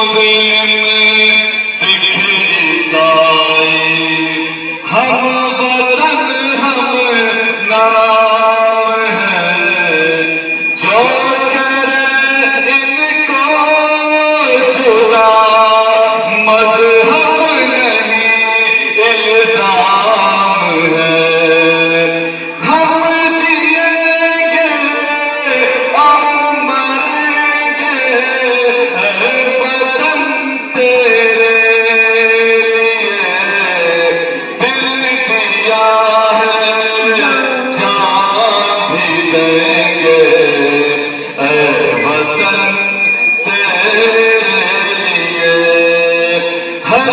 مسلم سکھ عیسائی ہم وطن ہم نام ہے، جو کرے ان کو جدا مذہب نہیں الزام ہے۔ ہم جئیں گے اور مریں گے، اے وطن تیرے لیے دل دیا ہے، جان بھی دیں گے، اے وطن تیرے لیے ہر